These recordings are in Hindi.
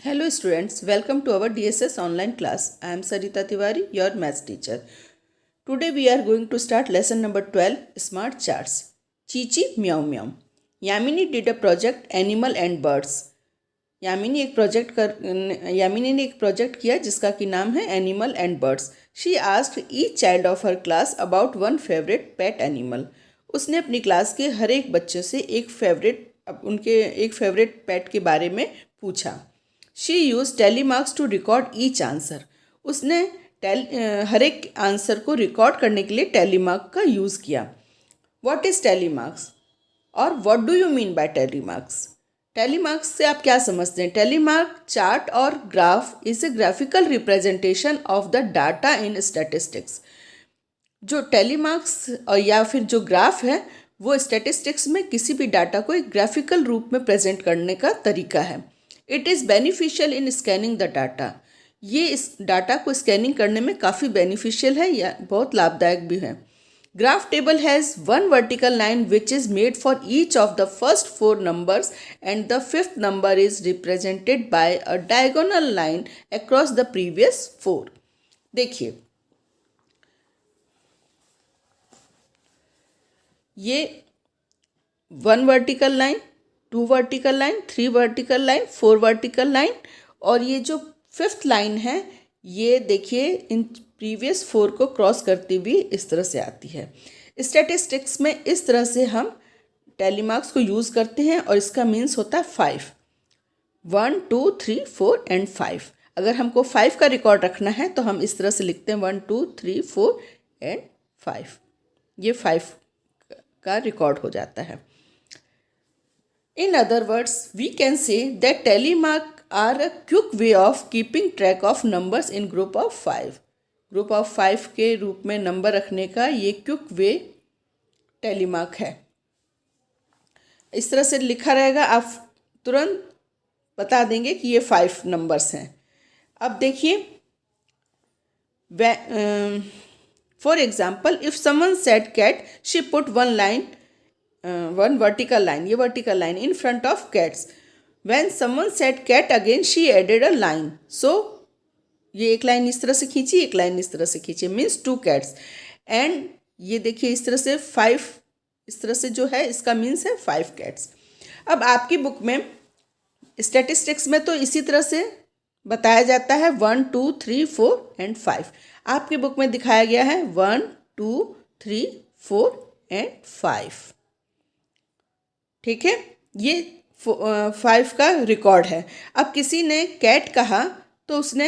Hello students, welcome to our DSS online class. I am Sarita Tiwari, your maths teacher. Today we are going to start lesson number 12, Smart Charts. Chichi Meow Meow. Yamini did a project Animal and Birds. Yamini ने एक प्रोजेक्ट किया जिसका कि नाम है animal and birds. She asked each child of her class about one favourite pet animal. उसने अपनी क्लास के हर एक बच्चे से एक फेवरेट पेट के बारे में पूछा. She use tally marks to record each answer. उसने हर एक आंसर को रिकॉर्ड करने के लिए टेलीमार्क का यूज़ किया. व्हाट इज़ टेलीमार्क्स और what do you mean by telemarks? Telemarks से आप क्या समझते हैं? टेलीमार्क चार्ट और graph is a graphical representation of the data in statistics. जो टेलीमार्क्स या फिर जो ग्राफ है वो स्टैटिस्टिक्स में किसी भी डाटा को एक ग्राफिकल रूप में प्रेजेंट करने का तरीका है. It is beneficial in scanning the data. ये इस डाटा को स्कैनिंग करने में काफ़ी बेनिफिशियल है या बहुत लाभदायक भी है. Graph table has one vertical line which is made for each of the first 4 numbers and the 5th number is represented by a diagonal line across the previous 4. देखिए ये 1 vertical line, 2 vertical line, 3 vertical line, 4 vertical line और ये जो 5th लाइन है ये देखिए इन प्रीवियस 4 को क्रॉस करती हुई इस तरह से आती है. स्टैटिस्टिक्स में इस तरह से हम टेलीमार्क्स को यूज़ करते हैं और इसका मीन्स होता है 5. 1 2 3 4 एंड 5. अगर हमको 5 का रिकॉर्ड रखना है तो हम इस तरह से लिखते हैं 1 2 3 4 एंड 5. ये 5 का रिकॉर्ड हो जाता है. In other words, we can say that telemark are a quick way of keeping track of numbers in group of 5. Group of 5 के रूप में नंबर रखने का ये क्विक वे टेलीमार्क है. इस तरह से लिखा रहेगा, आप तुरंत बता देंगे कि ये 5 नंबर्स हैं. अब देखिए for example if someone said cat she put one vertical line, ये vertical line in front of cats. When someone said cat again, she added a line. So ये एक लाइन इस तरह से खींची, एक लाइन इस तरह से खींची, मीन्स 2 cats. एंड ये देखिए इस तरह से 5, इस तरह से जो है इसका मीन्स है 5 cats. अब आपकी बुक में स्टैटिस्टिक्स में तो इसी तरह से बताया जाता है 1 2 3 4 एंड 5. आपकी बुक में दिखाया गया है 1 2 3 4 एंड 5. ठीक है, ये 5 का रिकॉर्ड है. अब किसी ने कैट कहा तो उसने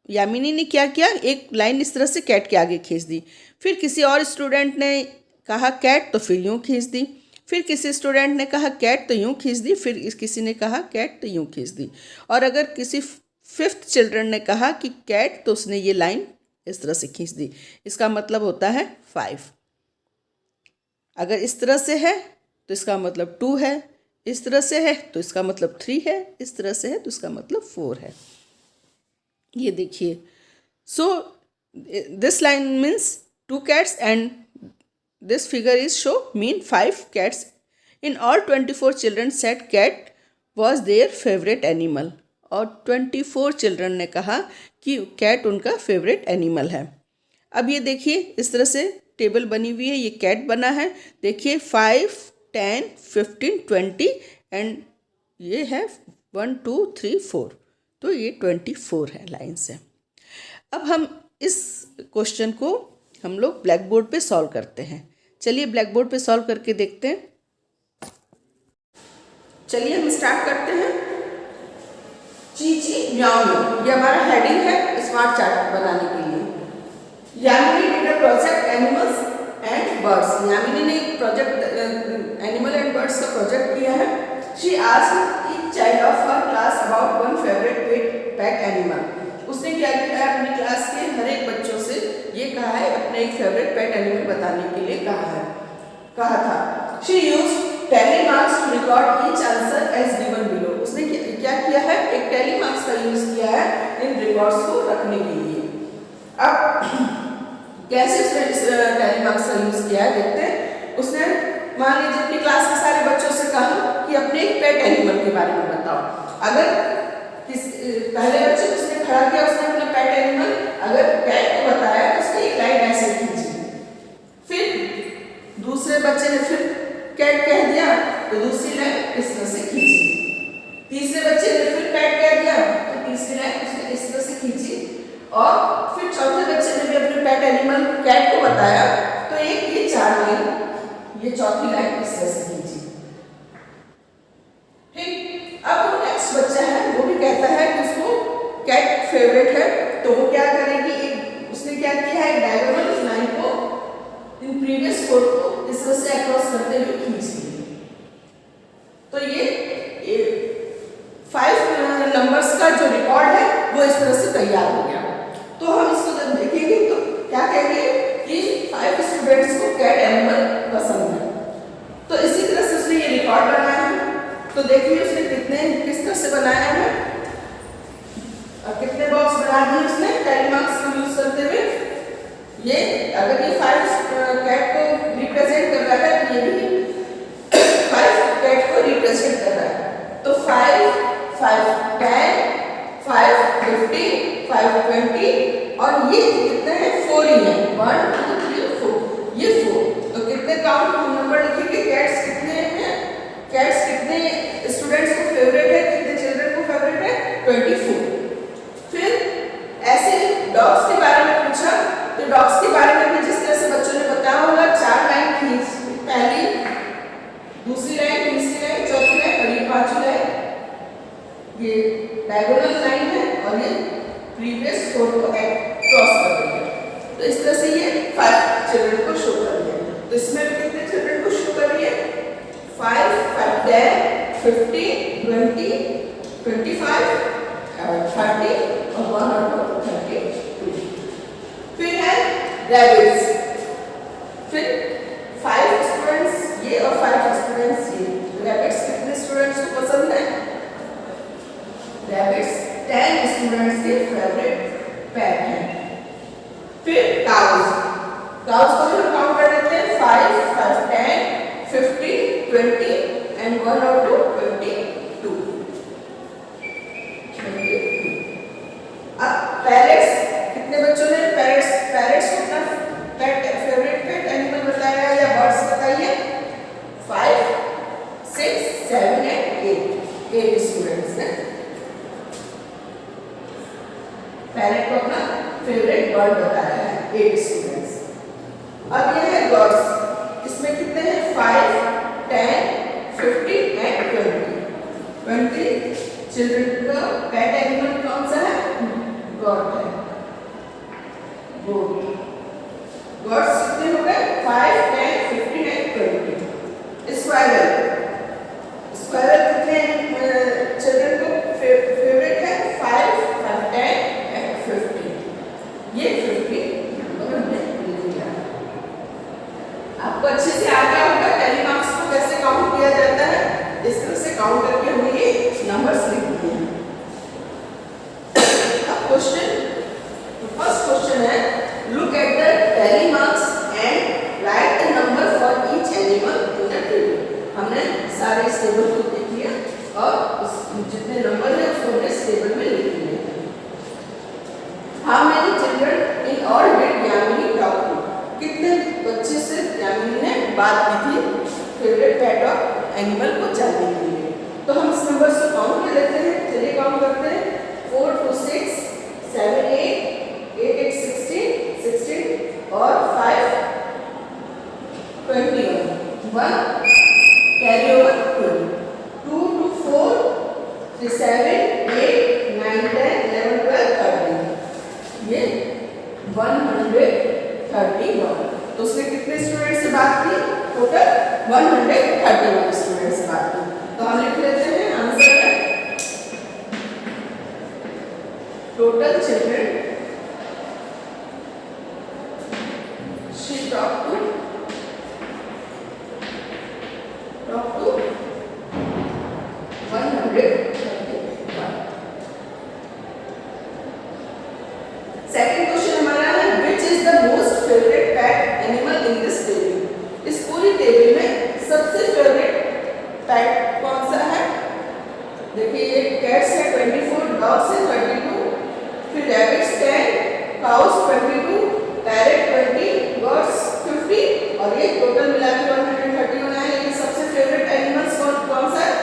यामिनी ने क्या किया, एक लाइन इस तरह से कैट के आगे खींच दी. फिर किसी और स्टूडेंट ने कहा कैट तो फिर यूँ खींच दी. फिर किसी स्टूडेंट ने कहा कैट तो यूँ खींच दी. फिर किसी ने कहा कैट तो यूँ खींच दी. और अगर किसी 5th चिल्ड्रन ने कहा कि कैट तो उसने ये लाइन इस तरह से खींच दी. इसका मतलब होता है 5. अगर इस तरह से है तो इसका मतलब 2 है, इस तरह से है तो इसका मतलब 3 है, इस तरह से है तो इसका मतलब 4 है. ये देखिए, so this line means 2 cats and this figure is show mean 5 cats. In all 24 children said cat was their favourite animal. और 24 चिल्ड्रन ने कहा कि कैट उनका फेवरेट एनिमल है. अब ये देखिए इस तरह से टेबल बनी हुई है, ये कैट बना है. देखिए 5 10 15 20 एंड ये है 1 2 3 4, तो ये 24 है लाइन से. अब हम इस क्वेश्चन को हम लोग ब्लैक बोर्ड पे सॉल्व करते हैं. चलिए ब्लैक बोर्ड पे सॉल्व करके देखते हैं. चलिए हम स्टार्ट करते हैं. चीची म्याऊ म्याऊ, ये हमारा हेडिंग है स्मार्ट चार्ट बनाने के लिए. Yamini did a project animals and birds. Yamini ने एक प्रोजेक्ट एनिमल एंड बर्ड्स का प्रोजेक्ट किया है. She asked each child of her class about one favourite pet animal. उसने क्या किया है, अपनी क्लास के हर एक बच्चों से ये कहा है, अपने एक फेवरेट पेट एनिमल बताने के लिए कहा था. She used tally marks to record each answer as given below. उसने क्या किया है, एक टेलीमार्क्स का यूज किया है इन रिकॉर्ड्स को रखने के लिए. अब कैसे उसने इस टेलीमार्क्स का यूज किया है देखते हैं. उसने मान लीजिए अपनी क्लास के सारे बच्चों से कहा कि अपने एक पेट एनिमल के बारे में बताओ. अगर पहले बच्चे को उसने खड़ा किया, उसने अपना पेट एनिमल अगर कैट को बताया तो उसने एक लाइन ऐसे खींची। फिर दूसरे बच्चे ने फिर कैट कह दिया तो दूसरी लाइन इस तरह से खींची। तीसरे बच्चे ने फिर कैट कह दिया तो तीसरी लाइन उसने इस तरह से खींची। और फिर चौथे बच्चे ने भी अपने पेट एनिमल कैट को बताया तो एक ये 4 लाइन, ये चौथी लाइन इस तरह से खींची। ठीक, अब वो नेक्स्ट बच्चा है, वो भी कहता है कि उसको कैट फेवरेट है, तो वो क्या करेगी, उसने क्या किया है, एक डायगोनल लाइन को इन प्रीवियस फोर को इस तरह से अक्रॉस करते हुए खींच ली। तो ये 5 नंबर्स का जो रिकॉर्ड है वो इस तरह से तैयार हो गया। तो हम इसको जब देखेंगे तो क्या कहेंगे कि 5 स्टूडेंट्स को कैट एनिमल पसंद है। तो इसी तरह से उसने ये रिकॉर्ड बनाया है। तो देखिए उसने किस तरह से बनाया है और कितने बॉक्स बना दिए उसने टैली मार्क्स को यूज करते हुए। ये अगर ये 5 कैट को रिप्रेजेंट कर रहा है तो ये भी 5 कैट को रिप्रेजेंट कर रहा है। तो 5, 5, 10, 5, 15, 5, 20 और ये कितने हैं, 4 ही है, 1, 2, 3, 4, ये 4। तो कितने काउंट नंबर लिखेंगे, कैट्स कितने हैं, कैट्स कितने स्टूडेंट्स को फेवरेट है, कितने चिल्ड्रन को फेवरेट है, 24। फिर ऐसे डॉग्स के बारे में पूछा तो डॉग्स के बारे में भी जिस तरह से बच्चों ने बताया होगा, 4 लाइन खींच, पहली, दूसरी लाइन, तीसरी लाइन, चौथी लाइन और ये 5वीं लाइन, ये डायगोनल लाइन है और ये प्रीवियस 4 को क्रॉस कर रही है। तो इस तरह से ये 5 चिल्ड्रन को शो कर रही है। तो इसमें भी कितने चिल्ड्रन को शो कर रही है, 5, 5, 10, 15, 20, 25, 30 और 1 और 32। फिर है रैबिट्स, फिर 5 स्टूडेंट्स ये और 5 स्टूडेंट्स ये। रैबिट्स कितने स्टूडेंट्स को पसंद है, रैबिट्स 10 स्टूडेंट्स के फेवरेट पेट है। फिर काउज, काउज को भी हम काउंट कर लेते हैं, 5, 5, 10, 15, 20 and 1 or 2, 22। अब पैरेट्स, कितने बच्चों ने पैरेट्स को अपना फेवरेट पेट एनिमल बताया या बर्ड्स बताइए, 5, 6, 7 and 8 स्टूडेंट्स ने पैरेट को अपना फेवरेट बर्ड बताया है, 8 स्टूडेंट्स। अब ये है बर्ड्स, इसमें कितने हैं, 5, 10, 15 and 20 चिल्ड्रन का पेट एनिमल कौन सा है, गॉट है, गोट। गॉट्स कितने हो गए, 5, 10, 15 and 20। स्क्वायरल, स्क्वायरल कितने चिल्ड्रन को फेवरेट है, 5, 5, 10 and 15। ये 15 और हमने लिख लिया। आपको अच्छे से आ गया होगा टैली मार्क्स को कैसे काउंट किया जाता है, इस तरह से काउंट करके हमें ये नंबर्स लिख दिए हैं। अब क्वेश्चन, फर्स्ट क्वेश्चन है, look at the tally marks and right the number for each animal in the table. हमने सारे इस टेबल को देख लिया और जितने नंबर है उसको हमने इस टेबल में लिख लिया। How many children in all did Yamini talk to, कितने बच्चे से यामिनी ने बात की थी फेवरेट पेट ऑफ एनिमल को जानने के लिए। तो हम इस नंबर से काउंट कर लेते हैं, चलिए काउंट करते हैं, 4, 2, 6, 7, 8, 8, 8, 16, 16 और 5, 21, 1 कैरी ओवर 2, 2, 2, 4, 3, 7, 8, 9, 10, 11, 12, 13, ये 131। तो उसने कितने स्टूडेंट से बात की, टोटल 131 स्टूडेंट से बात की। तो हम लिख लेते हैं आंसर है, total children she talk to 131। Second question हमारा है, which is the most favourite pet animal in this table. इस पूरी टेबल में सबसे फेवरेट पेट कौन सा है, देखिए ये कैट्स है 24, डॉग्स है 32, फिर रैबिट्स 10, काउस 22, पैरेट 20, बर्ड्स 50 और ये टोटल मिला के 131 है। लेकिन सबसे फेवरेट एनिमल्स कौन सा है?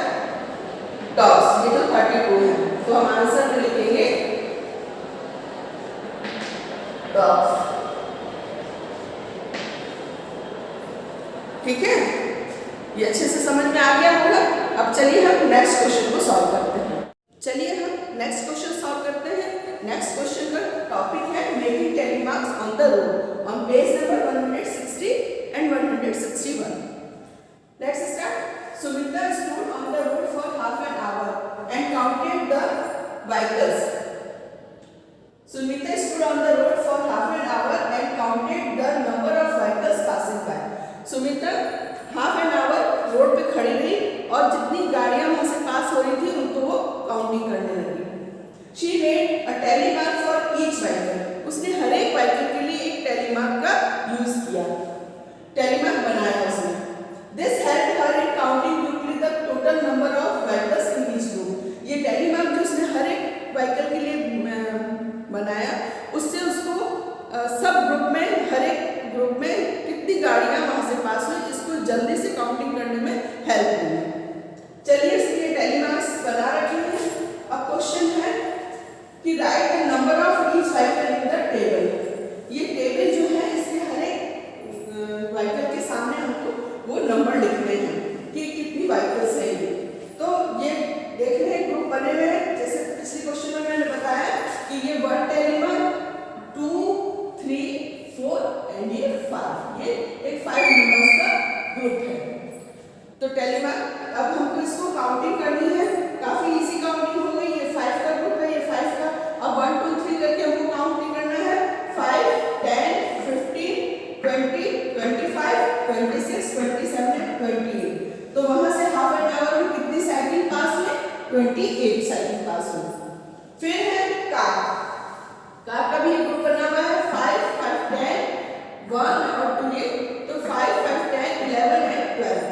डॉग्स, ये तो 32 है। तो हम आंसर में लिखेंगे डॉग्स। ठीक है, ये अच्छे से समझ में आ गया होगा। अब चलिए हम नेक्स्ट क्वेश्चन को सॉल्व करते हैं। चलिए हम नेक्स्ट क्वेश्चन सॉल्व करते हैं। नेक्स्ट क्वेश्चन का टॉपिक है making tally marks on the road on page number 160 and 161। Let's start. Sumitra stood on the road for half an hour and counted the vehicles. Sumitra stood on the road for half an hour and counted the number of vehicles passing by. Sumitra half an our road पे खड़ी रही और जितनी गाड़ियां वहां से पास हो रही थी उनको वो काउंटिंग करने लगी। She made a tally mark for each vehicle. उसने हर एक व्हीकल के लिए एक टैली मार्क का यूज किया, टैली मार्क बनाया उसने। This helped her in counting quickly the total number of vehicles in each group. ये टैली मार्क जो उसने हर एक व्हीकल के लिए बनाया, उससे उसको सब ग्रुप में, हर एक ग्रुप में कितनी गाड़ियां वहां से पास हुई, इसको जल्दी से काउंटिंग करने में हेल्प मिली। चलिए इसके टैली मार्क्स बना रखे हैं। अब क्वेश्चन है कि right the number of each vehicle in the table. ये टेबल जो है इसके हर एक व्हीकल के सामने हमको वो नंबर लिखने हैं कि कितनी व्हीकल्स है ये। तो ये देख रहे हैं ग्रुप बने हुए हैं, जैसे पिछले क्वेश्चन में मैंने बताया कि ये 1 टैली मार्क, 2, 3, 4 एंड ये 5, ये एक 5 नंबर्स का ग्रुप है। तो टैली मार्क अब हमको इसको काउंटिंग करनी है, काफी इजी काउंटिंग हो गई। ये 5 का ग्रुप है, ये 5 का। अब 1, 2, 3 करके हमको काउंटिंग करना है। 5, 10, 15, 20, 25, 26, 27, 28। तो वहां से हाफ एन आवर में कितनी साइकिल पास हुई? 28 साइकिल पास हुई। फिर है कार का भी ग्रुप बना हुआ है, 5, 5, 10, 1 और 2 ये, तो 5, 5, 10, 11 एंड 12।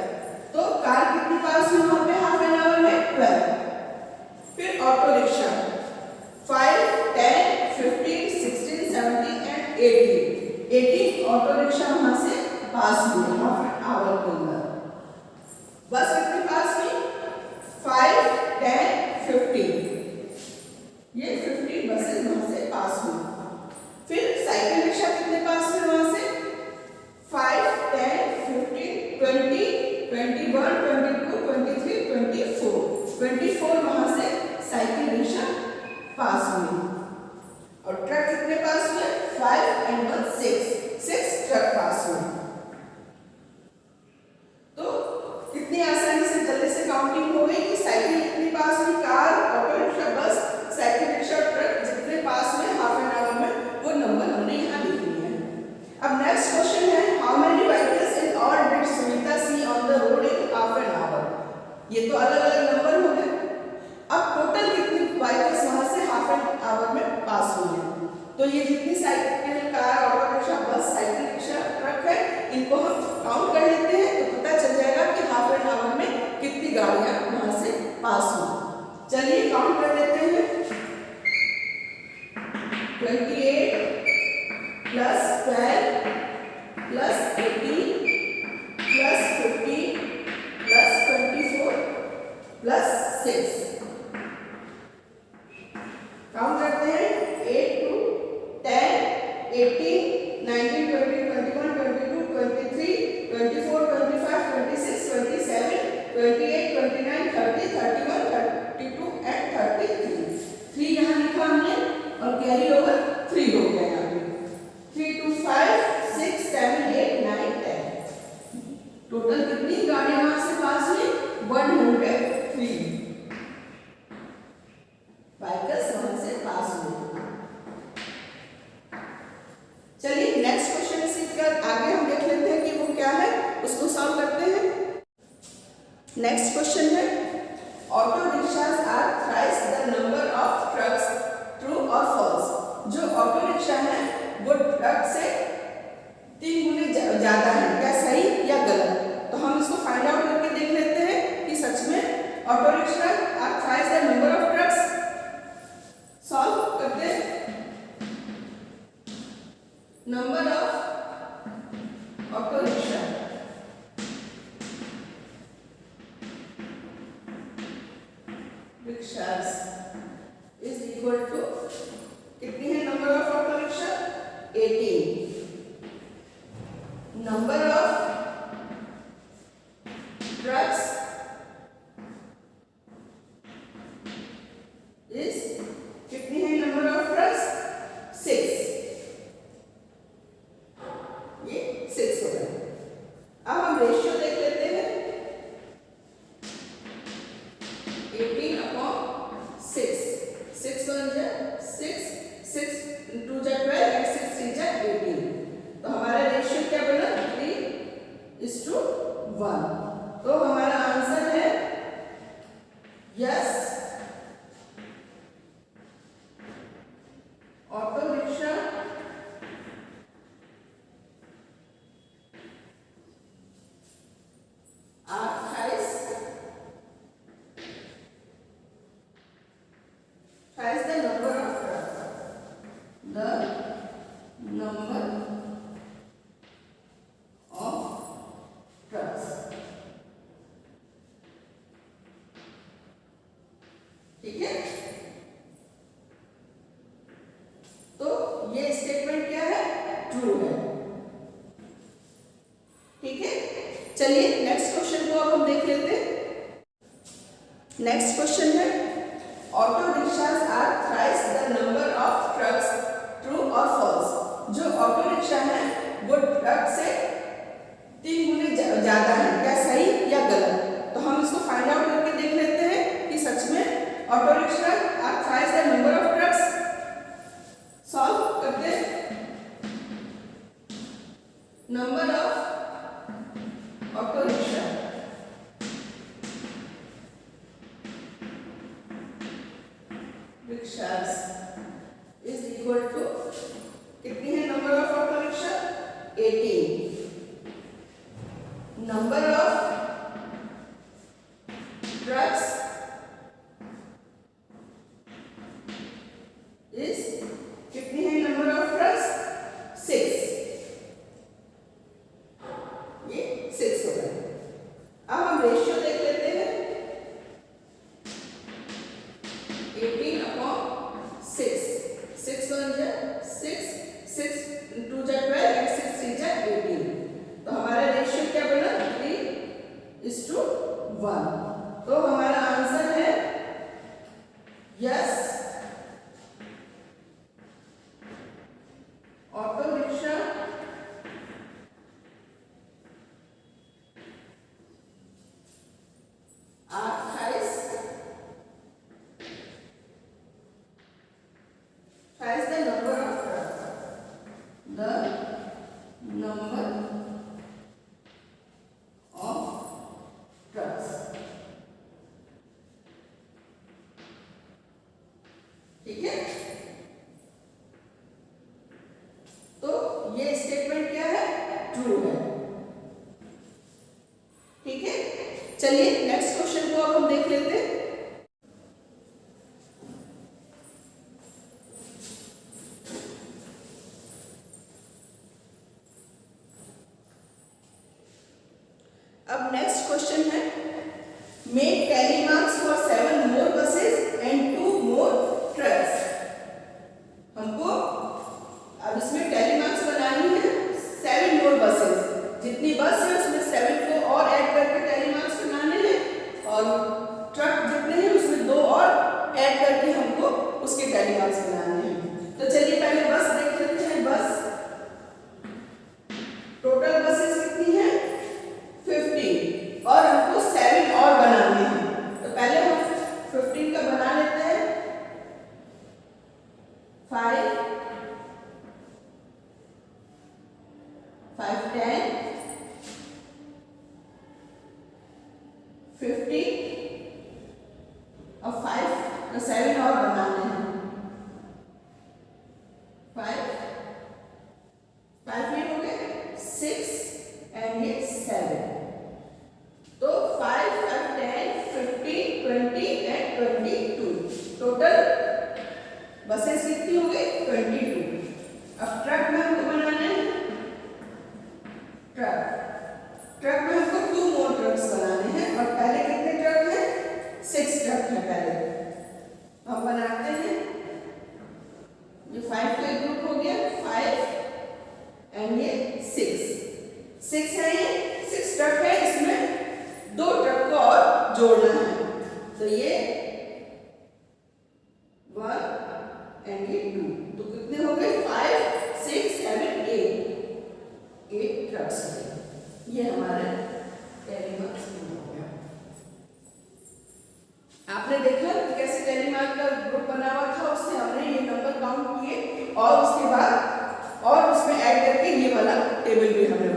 तो कार कितनी पास हुई वहां पे हाफ एन आवर में? 12। फिर auto rickshaw 5, 10, 15, 16, 17 and 18 auto rickshaw वहां से पास हुई हाफ एन आवर के अंदर। बस कितनी पास हुई? 5, 10, 15, ये 15 बसेस वहां से पास हुई। फिर साइकिल रिक्शा कितने पास हुए वहां से? 5, 10, 15, 20, 21, 22, 23, 24 वहां से साइकिल रिक्शा पास हुई। और ट्रक कितने पास हुए? 5 एंड 1 6 ट्रक पास हुए। तो कितनी आसानी से जल्दी से काउंटिंग हो गई कि साइकिल कितनी पास हुई, कार, ऑटो रिक्शा, बस, साइकिल रिक्शा, ट्रक जितने पास हुए हाफ एन आवर में, वो नंबर हमने यहाँ लिख लिए हैं। अब नेक्स्ट क्वेश्चन है how many vehicles in all did Sumita see on the road in half an hour. ये तो अलग अलग नंबर हो गए। अब टोटल कितनी व्हीकल्स वहां से हाफ एन आवर में पास हुई है। तो ये जितनी साइकिल, कार, ऑटो रिक्शा, बस, साइकिल रिक्शा, ट्रक है, इनको हम काउंट कर लेते हैं तो पता चल जाएगा कि हाफ एन आवर में कितनी गाड़ियां वहां से पास हुई। चलिए काउंट कर लेते हैं। 28 plus 12 plus 18 plus 15 plus 24 plus 6। Count करते हैं 8 to 10 rickshaws is equal to कितनी है number of auto rickshaw 18 number of trucks is कितनी है नंबर ऑफ ट्रक्स 6 ये 6 हो गया। अब हम रेशियो देख लेते हैं 18 अपॉन 6 6 1 जा 6 6 2 जा 12 एंड 6 3 जा 18 तो हमारा रेशियो क्या बना 3:1 तो हमारा आंसर है yes auto rickshaw are thrice the number of trucks. The number of trucks. ठीक है तो ये स्टेटमेंट क्या है ट्रू है। ठीक है चलिए नेक्स्ट क्वेश्चन को अब हम देख लेते हैं। नेक्स्ट क्वेश्चन है auto rickshaws are thrice the number of trucks true और फॉल्स। जो ऑटो रिक्शा है वो ट्रक से 3 गुने ज्यादा है क्या सही या गलत। तो हम इसको फाइंड आउट करके देख लेते हैं कि सच में auto rickshaw are thrice the number of trucks. Solve करते number of auto rickshaw rickshaws is equal to कितनी है number of auto rickshaw 18 number of trucks is कितनी है नंबर ऑफ ट्रक्स 6 ये 6 हो गया। अब हम रेशियो देख लेते हैं 18 अपॉन 6 6 1 जा 6 6 2 जा 12 एंड 6 3 जा 18 तो हमारा रेशियो क्या बना 3:1 तो हमारा आंसर है yes auto rickshaw are thrice the number of trucks. The number of trucks. ठीक है तो ये स्टेटमेंट क्या है ट्रू है। ठीक है चलिए नेक्स्ट क्वेश्चन को अब हम देख लेते हैं। अब नेक्स्ट क्वेश्चन है make tally marks for 7 more buses and 2 more trucks. हमको अब इसमें टैली मार्क्स बनानी है 7 मोर बसेस जितनी बस है उसमें 7 को और ऐड करके टैली मार्क्स बनाने हैं और ट्रक जितने हैं उसमें 2 और ऐड करके हमको उसके टैली मार्क्स बनाने हैं। तो चलिए पहले बस देख लेते हैं। बस टोटल बसेस कितनी है 50 और हमको 7 और बनाने हैं। तो पहले हम 15 का बना लेते हैं 5 5 10 50 और 7 और बनाने हैं 5 5 ये हो गए 6 एंड ये 7 तो 5 5 10 15 20 एंड 22 टोटल बसेस कितनी हो गई 22। अब ट्रक में हमको बनाना है ट्रक में हमको 2 मोर ट्रक्स बनाने हैं और पहले कितने ट्रक हैं 6 ट्रक है पहले टेबल भी हमने